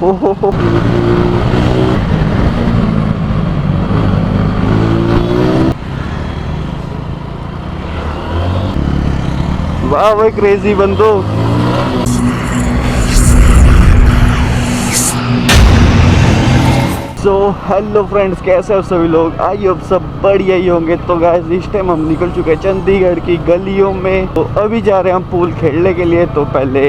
हो। वाह भाई क्रेजी बंदो। सो हेलो फ्रेंड्स, कैसे हो सभी लोग? आई होप सब बढ़िया ही होंगे। तो गाइस इस टाइम हम निकल चुके हैं चंडीगढ़ की गलियों में। तो अभी जा रहे हैं हम पूल खेलने के लिए। तो पहले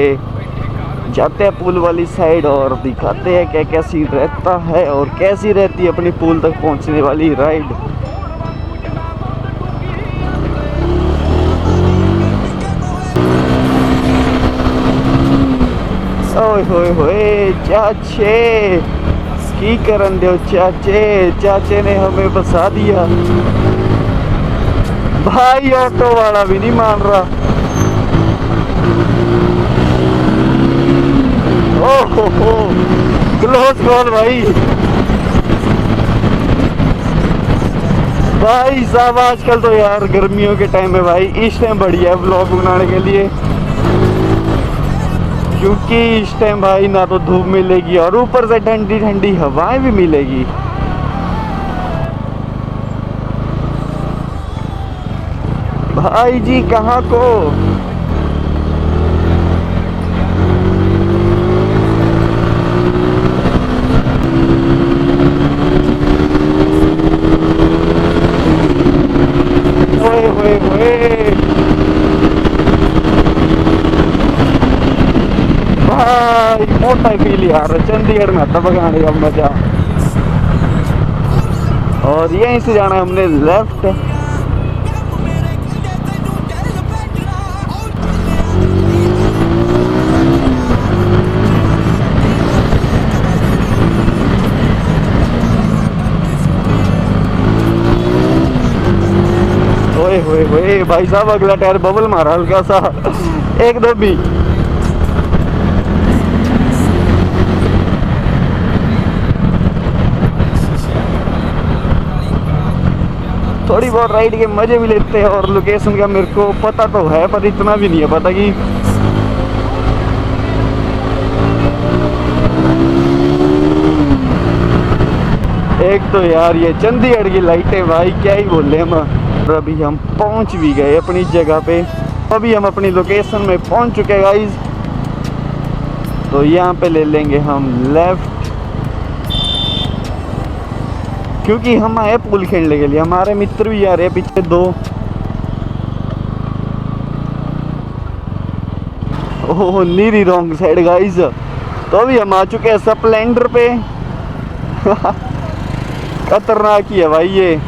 जाते हैं पूल वाली साइड और दिखाते हैं क्या क्या सीन रहता है और कैसी रहती है अपनी पूल तक पहुंचने वाली राइड। ओए होए होए चाचे, की करन दो चाचे। चाचे ने हमें फंसा दिया भाई, ऑटो वाला भी नहीं मान रहा। ओहो क्लोज कॉल भाई। भाई साहब आजकल तो यार गर्मियों के टाइम में भाई इस टाइम बढ़िया है व्लॉग बनाने के लिए, क्योंकि इस टाइम भाई ना तो धूप मिलेगी और ऊपर से ठंडी ठंडी हवाएं भी मिलेगी। भाई जी कहाँ को? ओए ओए ओए भाई मोटा फील यार, चंडीगढ़ में आता भगाने का मजा। और यहीं से जाना है हमने लेफ्ट। ओए होए होए भाई साहब अगला टायर बबल मारा हल्का सा, एकदम भी। थोड़ी बहुत राइड के मजे भी लेते हैं और लोकेशन का मेरे को पता तो है पर इतना भी नहीं है पता कि एक तो यार ये चंडीगढ़ की लाइटें भाई क्या ही बोले हम। और अभी हम पहुंच भी गए अपनी जगह पे। अभी हम अपनी लोकेशन में पहुंच चुके हैं गाइस। तो यहाँ पे ले लेंगे हम लेफ्ट, क्योंकि हम आए पूल खेलने के लिए। हमारे मित्र भी आ रहे हैं पीछे दो। ओह नीरी रॉन्ग साइड गाइस। तो अभी हम आ चुके हैं स्प्लेंडर पे। खतरनाक ही है भाई ये।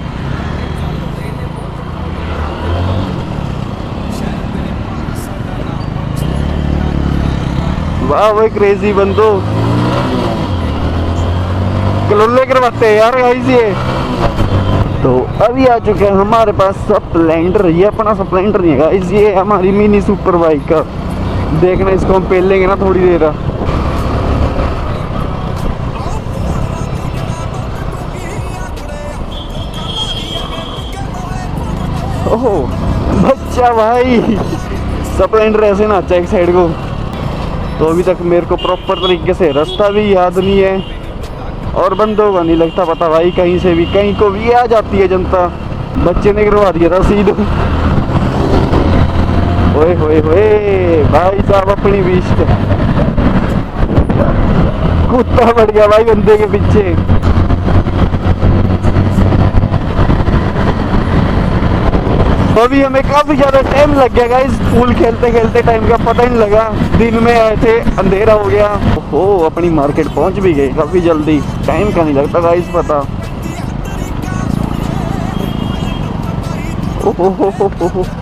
वाह भाई क्रेजी बंदो, कलोले करवाते हैं यार गाइस ये। तो अभी आ चुके हैं हमारे पास स्प्लेंडर। ये अपना स्प्लेंडर नहीं है गाइस, ये हमारी मिनी सुपर बाइक का। देखना इसको हम पेल लेंगे ना थोड़ी देर। ओहो बच्चा भाई, स्प्लेंडर ऐसे ना अच्छा एक साइड को। तो अभी तक मेरे को प्रॉपर तरीके से रास्ता भी याद नहीं है और बंदों का नहीं लगता पता भाई। कहीं से भी कहीं को भी आ जाती है जनता। बच्चे ने करवा दिया रसीद। ओए होए होए भाई साहब अपनी बीस्ट। कुत्ता बढ़ गया भाई बंदे के पीछे। अभी हमें काफी ज्यादा टाइम लग गया गाइस। पूल खेलते खेलते टाइम का पता ही नहीं लगा। दिन में आए थे अंधेरा हो गया। ओहो अपनी मार्केट पहुंच भी गई काफी जल्दी। टाइम का नहीं लगता गाइस पता। ओहो